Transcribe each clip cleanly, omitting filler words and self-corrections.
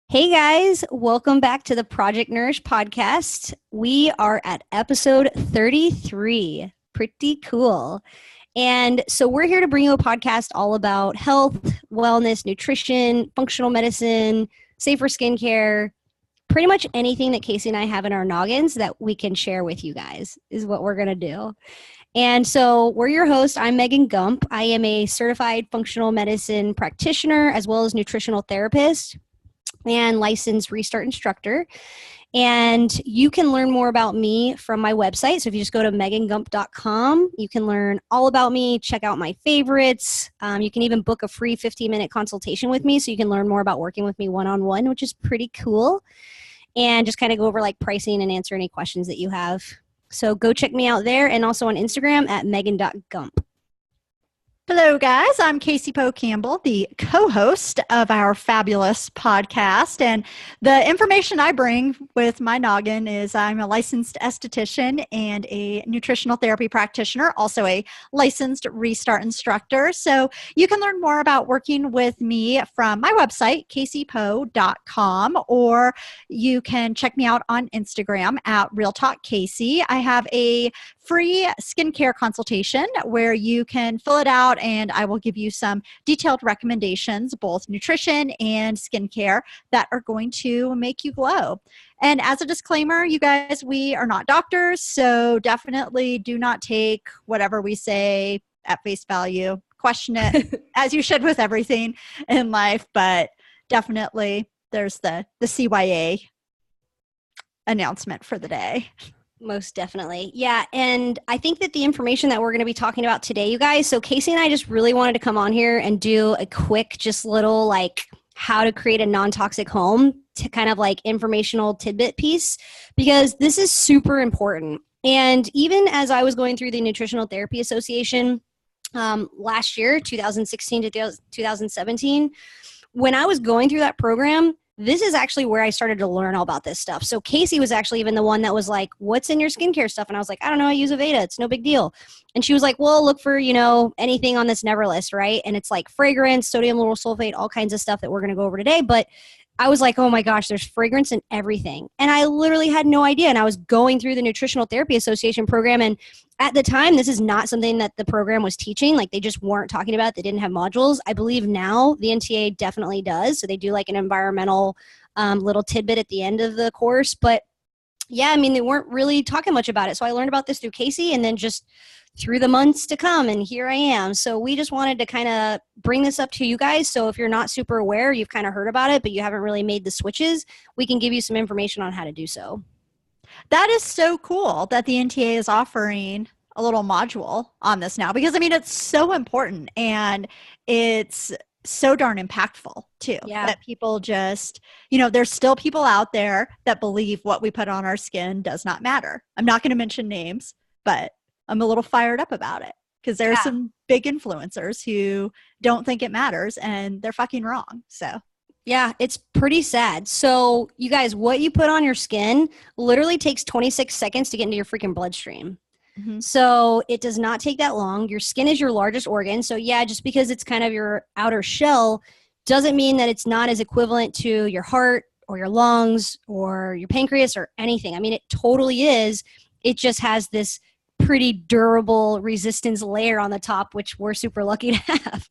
Hey guys, welcome back to the Project Nourish podcast. We are at episode 33. Pretty cool. And so we're here to bring you a podcast all about health, wellness, nutrition, functional medicine, safer skincare, pretty much anything that Casey and I have in our noggins that we can share with you guys is what we're going to do. And so we're your host. I'm Megan Gump. I am a certified functional medicine practitioner as well as nutritional therapist and licensed restart instructor. And you can learn more about me from my website. So if you just go to megangump.com, you can learn all about me, check out my favorites. You can even book a free 15-minute consultation with me so you can learn more about working with me one-on-one, which is pretty cool. And just kind of go over like pricing and answer any questions that you have. So go check me out there and also on Instagram at megan.gump. Hello, guys. I'm Casey Poe Campbell, the co-host of our fabulous podcast. And the information I bring with my noggin is I'm a licensed esthetician and a nutritional therapy practitioner, also a licensed restart instructor. So you can learn more about working with me from my website, caseypoe.com, or you can check me out on Instagram at Real Talk Casey. I have a free skincare consultation where you can fill it out and I will give you some detailed recommendations, both nutrition and skincare, that are going to make you glow. And as a disclaimer, you guys, we are not doctors, so definitely do not take whatever we say at face value. Question it as you should with everything in life, but definitely there's the CYA announcement for the day. Most definitely. Yeah. And I think that the information that we're going to be talking about today, you guys, so Casey and I just really wanted to come on here and do a quick, just little like how to create a non-toxic home to kind of like informational tidbit piece, because this is super important. And even as I was going through the Nutritional Therapy Association last year, 2016 to 2017, when I was going through that program, this is actually where I started to learn all about this stuff. So Casey was actually even the one that was like, what's in your skincare stuff? And I was like, I don't know, I use Aveda. It's no big deal. And she was like, well, look for, anything on this never list, right? And it's like fragrance, sodium lauryl sulfate, all kinds of stuff that we're going to go over today. But I was like, oh my gosh, there's fragrance in everything. And I literally had no idea. And I was going through the Nutritional Therapy Association program. And at the time, this is not something that the program was teaching. Like they just weren't talking about it. They didn't have modules. I believe now the NTA definitely does. So they do like an environmental little tidbit at the end of the course. But yeah, I mean, they weren't really talking much about it. So I learned about this through Casey and then just through the months to come. And here I am. So we just wanted to kind of bring this up to you guys. So if you're not super aware, you've kind of heard about it, but you haven't really made the switches, we can give you some information on how to do so. That is so cool that the NTA is offering a little module on this now, because I mean, it's so important and it's so darn impactful too. Yeah. That people just, there's still people out there that believe what we put on our skin does not matter. I'm not going to mention names, but I'm a little fired up about it because there are some big influencers who don't think it matters and they're fucking wrong. So yeah, it's pretty sad. So you guys, what you put on your skin literally takes 26 seconds to get into your freaking bloodstream. Mm-hmm. So it does not take that long. Your skin is your largest organ. So yeah, just because it's kind of your outer shell doesn't mean that it's not as equivalent to your heart or your lungs or your pancreas or anything. I mean, it totally is. It just has this pretty durable resistance layer on the top, which we're super lucky to have.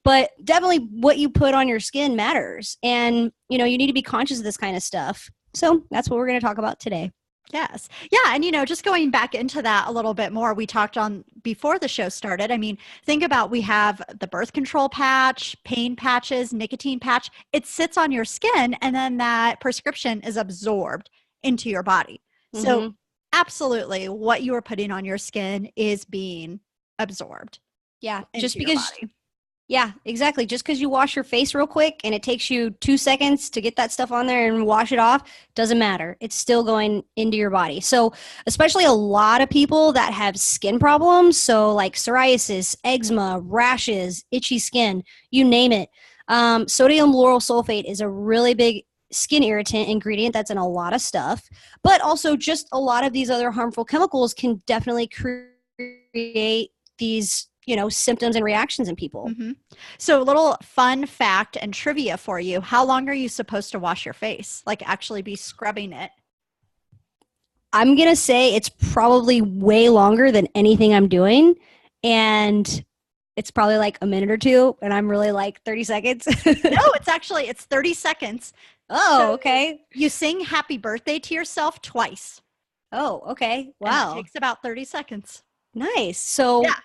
But definitely what you put on your skin matters. And, you need to be conscious of this kind of stuff. So that's what we're going to talk about today. Yes. Yeah. And, just going back into that a little bit more, we talked on before the show started. I mean, think about, we have the birth control patch, pain patches, nicotine patch. It sits on your skin and then that prescription is absorbed into your body. Mm-hmm. So absolutely what you are putting on your skin is being absorbed. Yeah. Just because. Yeah, exactly. Just because you wash your face real quick and it takes you 2 seconds to get that stuff on there and wash it off, doesn't matter. It's still going into your body. So especially a lot of people that have skin problems, so like psoriasis, eczema, rashes, itchy skin, you name it. Sodium lauryl sulfate is a really big skin irritant ingredient that's in a lot of stuff, but also just a lot of these other harmful chemicals can definitely create these symptoms and reactions in people. Mm-hmm. So a little fun fact and trivia for you. How long are you supposed to wash your face? Like actually be scrubbing it? I'm going to say it's probably way longer than anything I'm doing. And it's probably like a minute or two. And I'm really like 30 seconds. No, it's 30 seconds. Oh, So okay. you sing happy birthday to yourself twice. Oh, okay. And Wow. it takes about 30 seconds. Nice. So Yeah.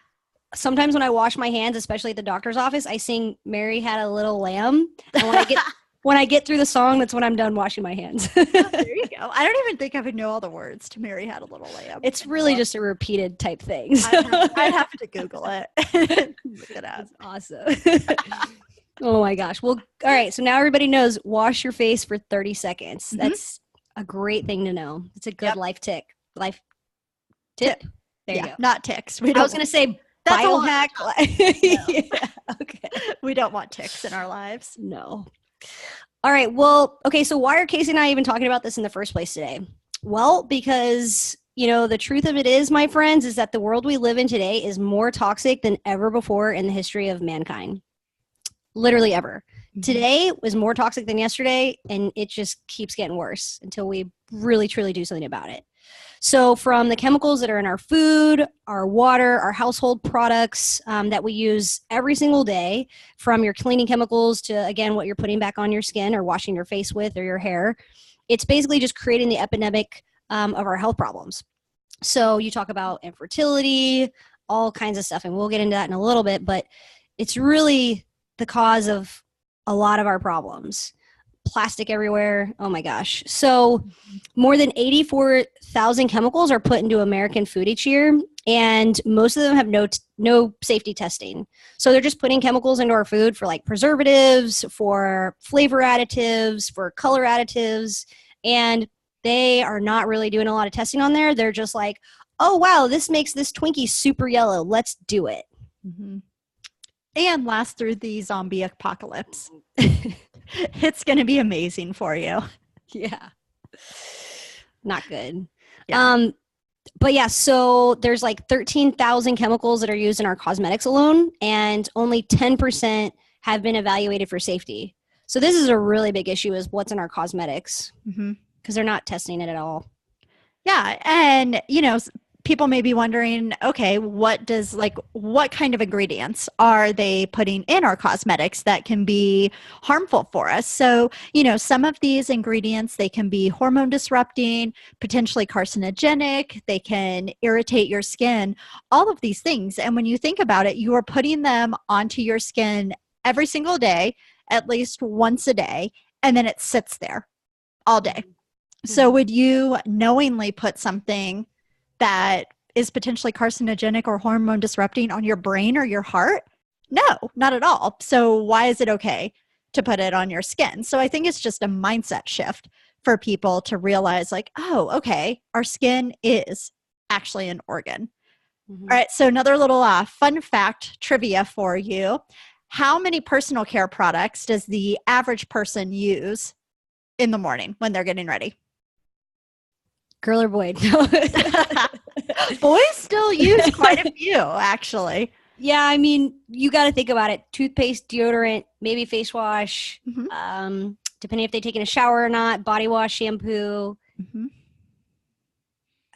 sometimes when I wash my hands, especially at the doctor's office, I sing Mary Had a Little Lamb. And when I get through the song, that's when I'm done washing my hands. Oh, there you go. I don't even think I would know all the words to Mary Had a Little Lamb. It's really just a repeated type thing. I'd have to Google it. Look it up. That's awesome. Oh my gosh. Well, all right. So now everybody knows wash your face for 30 seconds. Mm-hmm. That's a great thing to know. It's a good life tip. There you go. Not ticks. I was going to say biohack. Yeah. Okay. We don't want ticks in our lives. No. All right. Well, okay. So why are Casey and I even talking about this in the first place today? Well, because, the truth of it is, my friends, is that the world we live in today is more toxic than ever before in the history of mankind. Literally ever. Mm-hmm. Today was more toxic than yesterday, and it just keeps getting worse until we really, truly do something about it. So from the chemicals that are in our food, our water, our household products that we use every single day, from your cleaning chemicals to, again, what you're putting back on your skin or washing your face with or your hair, it's basically just creating the epidemic of our health problems. So you talk about infertility, all kinds of stuff, and we'll get into that in a little bit, but it's really the cause of a lot of our problems. Plastic everywhere. Oh my gosh. So more than 84,000 chemicals are put into American food each year, and most of them have no safety testing. So they're just putting chemicals into our food for like preservatives, for flavor additives, for color additives, and they are not really doing a lot of testing on there. They're just like, oh wow, this makes this Twinkie super yellow. Let's do it. Mm-hmm. And last through the zombie apocalypse. It's going to be amazing for you. Yeah. Not good. Yeah. But yeah, so there's like 13,000 chemicals that are used in our cosmetics alone, and only 10% have been evaluated for safety. So this is a really big issue, is what's in our cosmetics, because they're not testing it at all. Yeah. And, people may be wondering, okay, what kind of ingredients are they putting in our cosmetics that can be harmful for us? So, some of these ingredients, they can be hormone disrupting, potentially carcinogenic, they can irritate your skin, all of these things. And when you think about it, you are putting them onto your skin every single day, at least once a day, and then it sits there all day. Mm-hmm. So would you knowingly put something that is potentially carcinogenic or hormone disrupting on your brain or your heart? No, not at all. So why is it okay to put it on your skin? So I think it's just a mindset shift for people to realize like, oh, okay, our skin is actually an organ. Mm-hmm. All right. So another little fun fact trivia for you. How many personal care products does the average person use in the morning when they're getting ready? Girl or boy? Boys still use quite a few, actually. Yeah, I mean, you got to think about it. Toothpaste, deodorant, maybe face wash, depending if they've taken a shower or not, body wash, shampoo. Mm-hmm.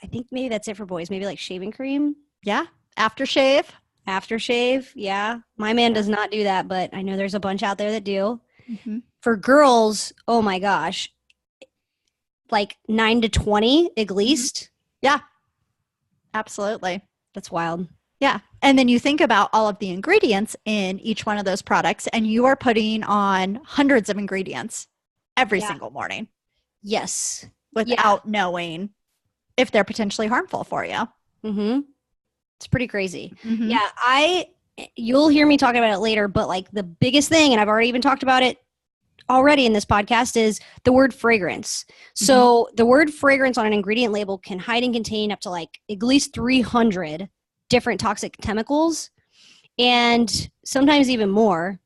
I think maybe that's it for boys. Maybe like shaving cream. Yeah, aftershave. Aftershave, yeah. My man does not do that, but I know there's a bunch out there that do. Mm-hmm. For girls, oh my gosh, like 9 to 20 at least. Yeah, absolutely. That's wild. Yeah. And then you think about all of the ingredients in each one of those products, and you are putting on hundreds of ingredients every single morning. Yes. Without knowing if they're potentially harmful for you. Mm-hmm. It's pretty crazy. Mm-hmm. Yeah. You'll hear me talking about it later, but like the biggest thing, and I've already even talked about it already in this podcast, is the word fragrance. So the word fragrance on an ingredient label can hide and contain up to like at least 300 different toxic chemicals, and sometimes even more.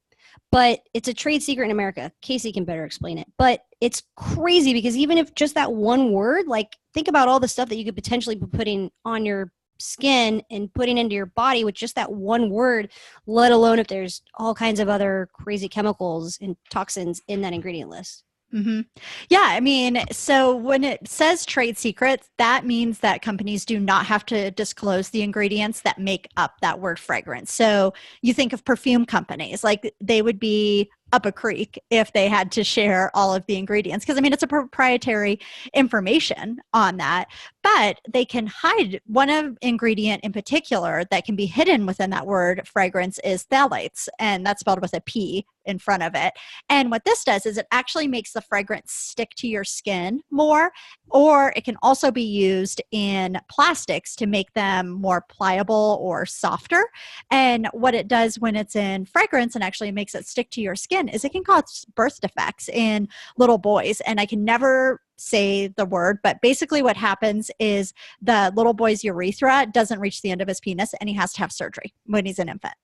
But it's a trade secret in America. Casey can better explain it. But it's crazy because even if just that one word, like think about all the stuff that you could potentially be putting on your skin and putting into your body with just that one word, let alone if there's all kinds of other crazy chemicals and toxins in that ingredient list. Mm-hmm. Yeah, I mean, so when it says trade secrets, that means that companies do not have to disclose the ingredients that make up that word fragrance. So you think of perfume companies, like they would be up a creek if they had to share all of the ingredients. Because I mean, it's a proprietary information on that, but they can hide one ingredient in particular that can be hidden within that word fragrance is phthalates, and that's spelled with a P in front of it. And what this does is it actually makes the fragrance stick to your skin more, or it can also be used in plastics to make them more pliable or softer. And what it does when it's in fragrance and actually makes it stick to your skin is it can cause birth defects in little boys. And I can never say the word, but basically what happens is the little boy's urethra doesn't reach the end of his penis and he has to have surgery when he's an infant.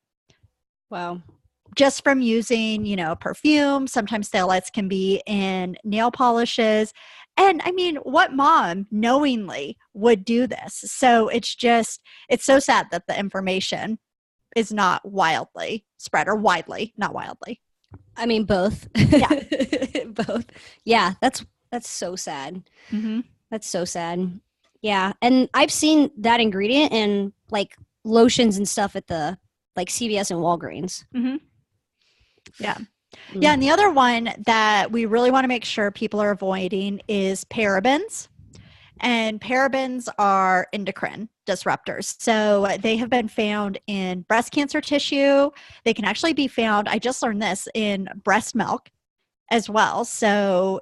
Wow. Just from using, perfume. Sometimes phthalates can be in nail polishes. And I mean, what mom knowingly would do this? So it's so sad that the information is not wildly spread, or widely, not wildly. I mean, both. Yeah. Both. Yeah, that's so sad. Mm-hmm. That's so sad. Yeah, and I've seen that ingredient in like lotions and stuff at the like CVS and Walgreens. Mm-hmm. Yeah. Yeah. And the other one that we really want to make sure people are avoiding is parabens. And parabens are endocrine disruptors. So they have been found in breast cancer tissue. They can actually be found, I just learned this, in breast milk as well. So,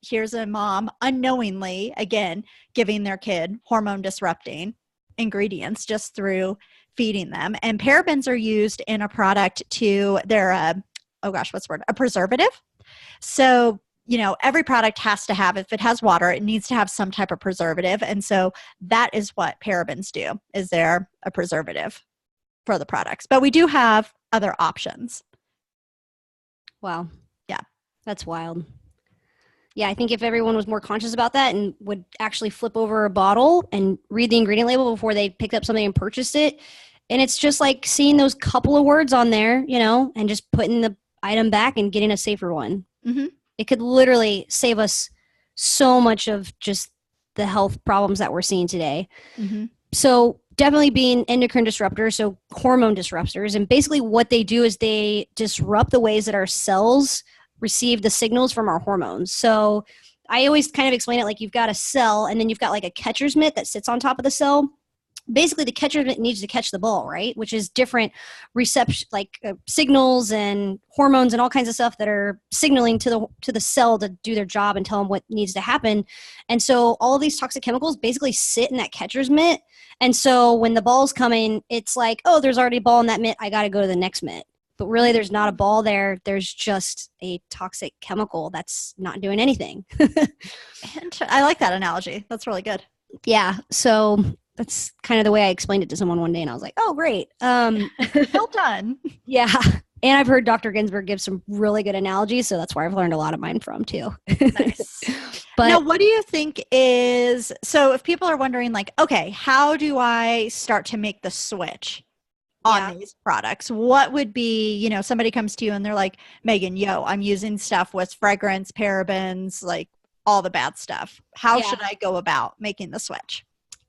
here's a mom unknowingly, again, giving their kid hormone disrupting ingredients just through feeding them. And parabens are used in a product they're a preservative. So, every product has to have, if it has water, it needs to have some type of preservative. And so that is what parabens do, is they're a preservative for the products. But we do have other options. Wow. Yeah. That's wild. Yeah, I think if everyone was more conscious about that and would actually flip over a bottle and read the ingredient label before they picked up something and purchased it. And it's just like seeing those couple of words on there, and just putting the item back and getting a safer one. Mm-hmm. It could literally save us so much of just the health problems that we're seeing today. Mm-hmm. So definitely being endocrine disruptors, so hormone disruptors. And basically what they do is they disrupt the ways that our cells receive the signals from our hormones. So I always kind of explain it like you've got a cell and then you've got like a catcher's mitt that sits on top of the cell. Basically the catcher's mitt needs to catch the ball, right? Which is different reception, like signals and hormones and all kinds of stuff that are signaling to the cell to do their job and tell them what needs to happen. And so all of these toxic chemicals basically sit in that catcher's mitt. And so when the ball's coming, it's like, oh, there's already a ball in that mitt. I got to go to the next mitt. But really there's not a ball there. There's just a toxic chemical that's not doing anything. I like that analogy. That's really good. Yeah. So that's kind of the way I explained it to someone one day, and I was like, "Oh, great, well done." Yeah, and I've heard Dr. Ginsburg give some really good analogies, so that's where I've learned a lot of mine from too. Nice. But now, what do you think is so? If people are wondering, like, okay, how do I start to make the switch on these products? What would be, somebody comes to you and they're like, Megan, I'm using stuff with fragrance, parabens, like all the bad stuff. How should I go about making the switch?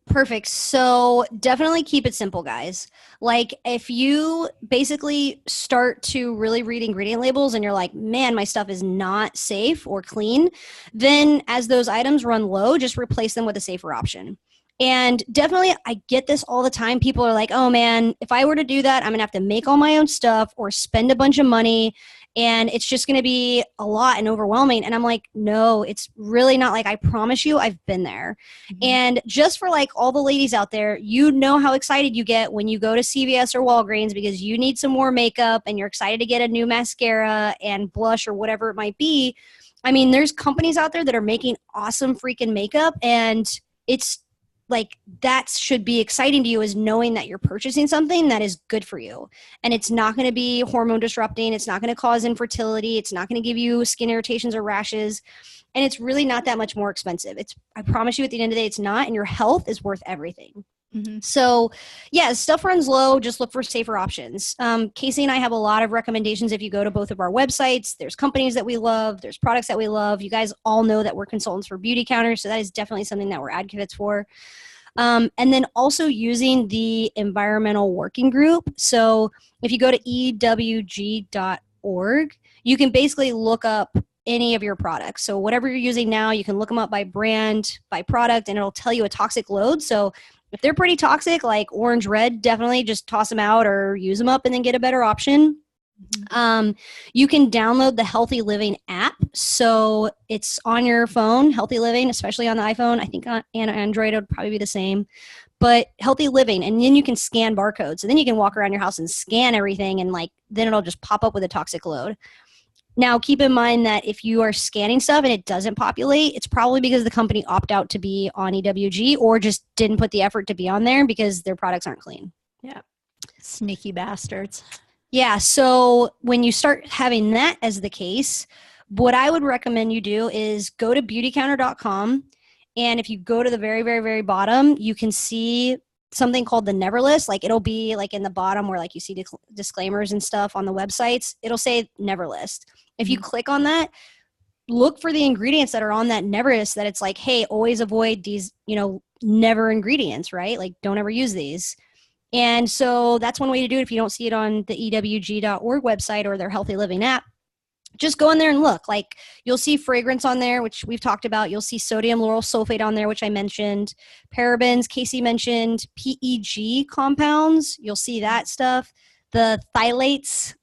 Perfect. So definitely keep it simple, guys. Like if you basically start to really read ingredient labels and you're like, man, my stuff is not safe or clean, then as those items run low, just replace them with a safer option. And definitely, I get this all the time. People are like, oh man, if I were to do that, I'm going to have to make all my own stuff or spend a bunch of money. And it's just going to be a lot and overwhelming. And I'm like, no, it's really not. Like, I promise you, I've been there. Mm-hmm. And just for like all the ladies out there, you know how excited you get when you go to CVS or Walgreens because you need some more makeup and you're excited to get a new mascara and blush or whatever it might be. I mean, there's companies out there that are making awesome freaking makeup, and it's like that should be exciting to you, is knowing that you're purchasing something that is good for you. And it's not going to be hormone disrupting. It's not going to cause infertility. It's not going to give you skin irritations or rashes. And it's really not that much more expensive. I promise you at the end of the day, it's not. And your health is worth everything. So yeah, stuff runs low. Just look for safer options. Casey and I have a lot of recommendations. If you go to both of our websites, there's companies that we love, there's products that we love. You guys all know that we're consultants for beauty counters, so that is definitely something that we're advocates for. And then also using the environmental working group. So if you go to ewg.org, you can basically look up any of your products. So whatever you're using now, you can look them up by brand, by product, and it'll tell you a toxic load. So if they're pretty toxic, like orange, red, definitely just toss them out or use them up and then get a better option. You can download the Healthy Living app. So it's on your phone, Healthy Living, especially on the iPhone. I think on Android, it would probably be the same. But Healthy Living, and then you can scan barcodes. So then you can walk around your house and scan everything, and then it'll just pop up with a toxic load. Now, keep in mind that if you are scanning stuff and it doesn't populate, it's probably because the company opted out to be on EWG or just didn't put the effort to be on there because their products aren't clean. Yeah. Sneaky bastards. Yeah. So when you start having that as the case, what I would recommend you do is go to beautycounter.com. And if you go to the very, very, very bottom, you can see something called the never list. Like it'll be like in the bottom where like you see disclaimers and stuff on the websites, it'll say never list. If you click on that, look for the ingredients that are on that never list that it's like, hey, always avoid these, never ingredients, right? Like don't ever use these. And so that's one way to do it. If you don't see it on the ewg.org website or their Healthy Living app, just go in there and look. Like you'll see fragrance on there, which we've talked about. You'll see sodium lauryl sulfate on there, which I mentioned. Parabens, Casey mentioned. PEG compounds, you'll see that stuff. The phthalates,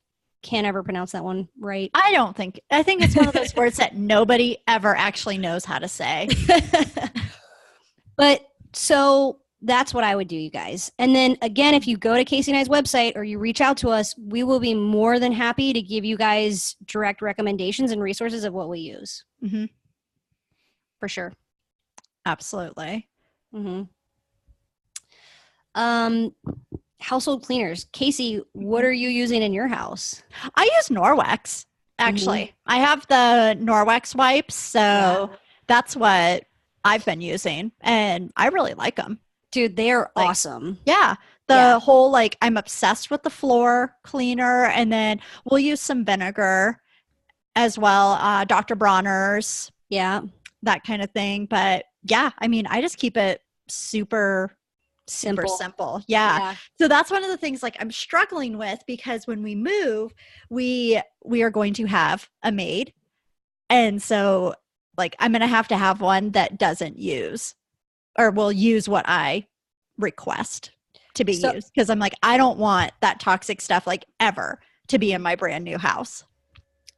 can't ever pronounce that one right. I think it's one of those words that nobody ever actually knows how to say. But so that's what I would do, you guys. And then again, if you go to Casey and I's website or you reach out to us, we will be more than happy to give you guys direct recommendations and resources of what we use. For sure. Absolutely. Household cleaners. Casey, what are you using in your house? I use Norwex, actually. I have the Norwex wipes, so that's what I've been using, and I really like them. Dude, they're awesome. Yeah. The whole, I'm obsessed with the floor cleaner, and then we'll use some vinegar as well, Dr. Bronner's. Yeah. That kind of thing. But yeah, I just keep it super simple. Yeah. So that's one of the things I'm struggling with, because when we move, we are going to have a maid. And so I'm going to have one that doesn't use or will use what I request to be used. Because I'm I don't want that toxic stuff ever to be in my brand new house.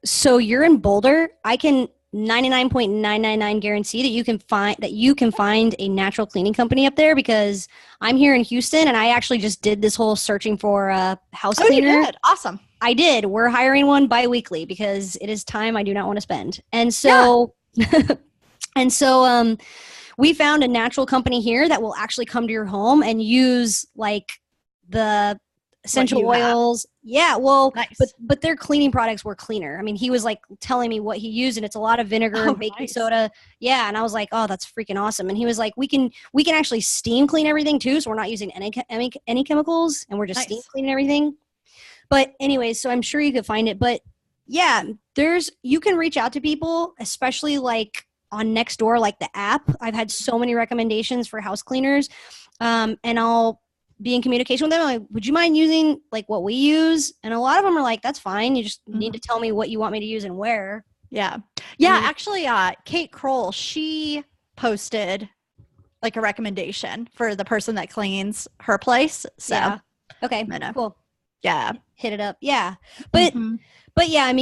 So you're in Boulder. I can 99.999 guarantee that you can find a natural cleaning company up there, because I'm here in Houston and I actually just did this whole searching for a house cleaner. You did? Awesome. I did. We're hiring one bi-weekly because it is time I do not want to spend. And so, we found a natural company here that will actually come to your home and use the essential oils. Yeah. Well, nice. but their cleaning products were cleaner. He was telling me what he used, and it's a lot of vinegar and baking soda. Yeah. And I was like, oh, that's freaking awesome. And he was like, we can actually steam clean everything too. So we're not using any chemicals, and we're just steam cleaning everything. But anyways, so I'm sure you could find it. But yeah, you can reach out to people, especially on Nextdoor, the app. I've had so many recommendations for house cleaners. And I'll be in communication with them. I'm would you mind using what we use? And a lot of them are that's fine. You just need to tell me what you want me to use and where. Yeah. Yeah. Actually, Kate Kroll, she posted a recommendation for the person that cleans her place. So yeah. Okay, cool. Yeah. Hit it up. Yeah. But yeah,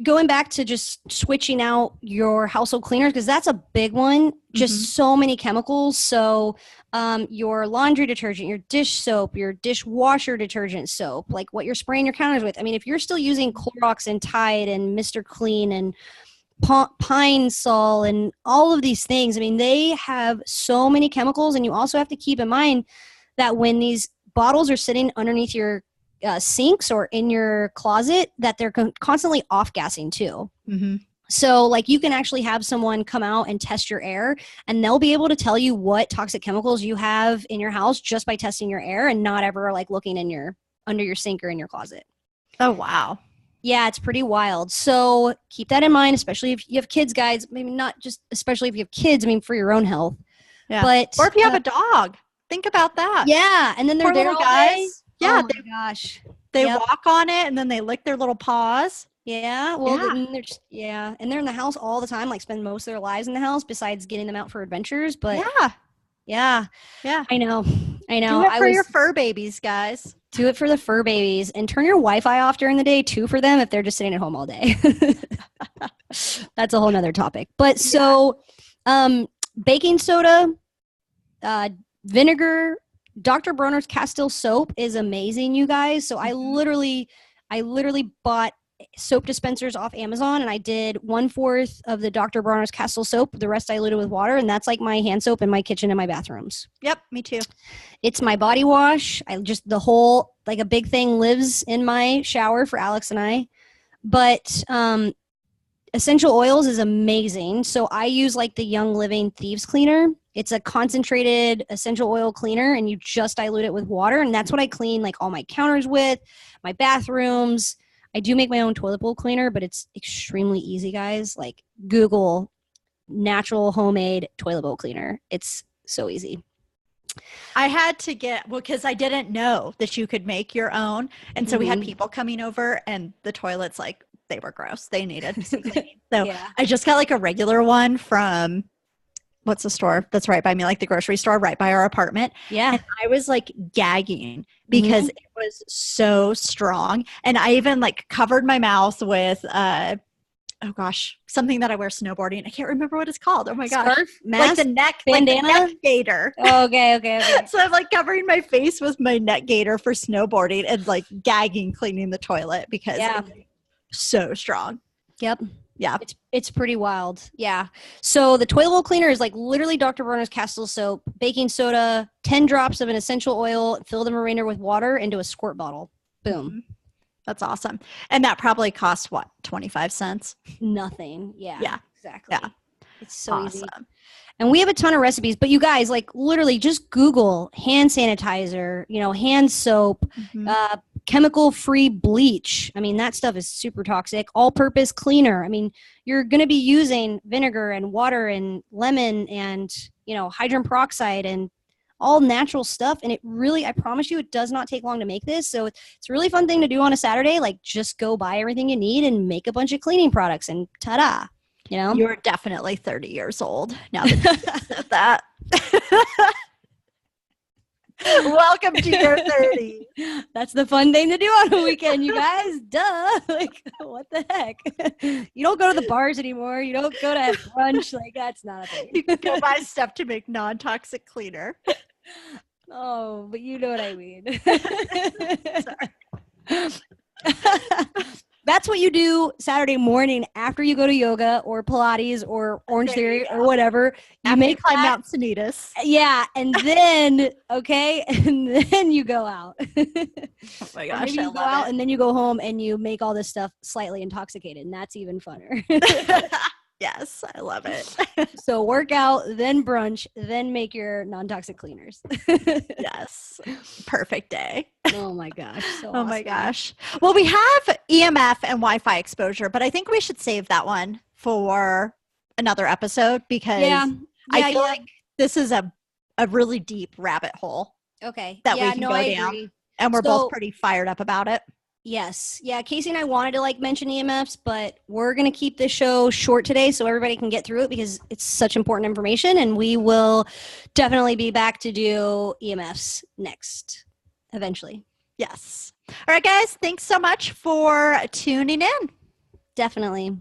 going back to just switching out your household cleaners, because that's a big one. Just so many chemicals. So your laundry detergent, your dish soap, your dishwasher detergent soap, what you're spraying your counters with. If you're still using Clorox and Tide and Mr. Clean and Pine Sol and all of these things, they have so many chemicals. And you also have to keep in mind that when these bottles are sitting underneath your sinks or in your closet, that they're constantly off-gassing too. So, like, you can actually have someone come out and test your air, and they'll be able to tell you what toxic chemicals you have in your house just by testing your air and not ever like looking in your under your sink or in your closet. Oh, wow. Yeah, it's pretty wild. So keep that in mind, especially if you have kids, guys. Maybe not just, especially if you have kids. I mean, for your own health. Yeah. But Or if you have a dog, think about that. yeah, and then they're Poor there little all day. guys. Oh Yeah, my gosh. they Yep. walk on it and then they lick their little paws. Yeah. Well, Yeah. then they're just, yeah, and they're in the house all the time. Like spend most of their lives in the house, besides getting them out for adventures. But Yeah. yeah, Yeah. I know. I know. Do it I for your was fur babies, guys. do it for the fur babies, and turn your Wi-Fi off during the day too for them if they're just sitting at home all day. That's a whole nother topic. But so, baking soda, uh, vinegar, Dr. Bronner's Castile soap is amazing, you guys. So I literally bought soap dispensers off Amazon, and I did 1/4 of the Dr. Bronner's Castile soap. The rest I diluted with water, and that's like my hand soap in my kitchen and my bathrooms. Yep, me too. It's my body wash. I just the whole like a big thing lives in my shower for Alex and I. But essential oils is amazing. So I use like the Young Living Thieves Cleaner. It's a concentrated essential oil cleaner, and you just dilute it with water. And that's what I clean like all my counters with, my bathrooms. I do make my own toilet bowl cleaner, but it's extremely easy, guys. Like Google natural homemade toilet bowl cleaner. It's so easy. I had to get, well, because I didn't know that you could make your own. And so we had people coming over, and the toilets, like, they were gross. They needed some cleaning. So Yeah. I just got like a regular one from, what's the store that's right by me, like the grocery store right by our apartment. Yeah. And I was like gagging because it was so strong. And I even like covered my mouth with, oh gosh, something that I wear snowboarding. I can't remember what it's called. Oh my gosh. Scarf, mask, like the neck, bandana, like the neck gaiter. Okay. So I'm like covering my face with my neck gaiter for snowboarding and like gagging, cleaning the toilet because it's so strong. Yep. Yeah. It's pretty wild. Yeah. So the toilet bowl cleaner is like literally Dr. Bronner's Castile soap, baking soda, 10 drops of an essential oil, fill the mariner with water into a squirt bottle. Boom. Mm-hmm. That's awesome. And that probably cost what, 25 cents? Nothing. Yeah. Yeah. Exactly. Yeah. It's so awesome. easy. And we have a ton of recipes, but you guys, like literally just Google hand sanitizer, hand soap, chemical-free bleach. I mean, that stuff is super toxic. All-purpose cleaner. I mean, you're going to be using vinegar and water and lemon and, hydrogen peroxide and all natural stuff. And it really, I promise you, it does not take long to make this. So it's a really fun thing to do on a Saturday. Like just go buy everything you need and make a bunch of cleaning products and ta-da. You're definitely 30 years old now that you said that. Welcome to your 30. That's the fun thing to do on a weekend, you guys. Duh. Like, what the heck? You don't go to the bars anymore. You don't go to have brunch. Like, that's not a thing. You can go buy stuff to make non-toxic cleaner. Oh, but you know what I mean. That's what you do Saturday morning after you go to yoga or Pilates or Orange Theory or whatever. You may climb Mount Sanitas. Yeah, and then and then you go out. Oh my gosh, maybe you go out and then you go home and you make all this stuff slightly intoxicated, and that's even funner. Yes, I love it. So work out, then brunch, then make your non-toxic cleaners. Yes, perfect day. Oh my gosh. So oh my gosh. Well, we have EMF and Wi-Fi exposure, but I think we should save that one for another episode because I feel like this is a really deep rabbit hole. Okay. That we can go down. Agree. And we're both pretty fired up about it. Yes. Yeah. Casey and I wanted to mention EMFs, but we're going to keep this show short today so everybody can get through it because it's such important information, and we will definitely be back to do EMFs next, eventually. Yes. All right, guys. Thanks so much for tuning in. Definitely.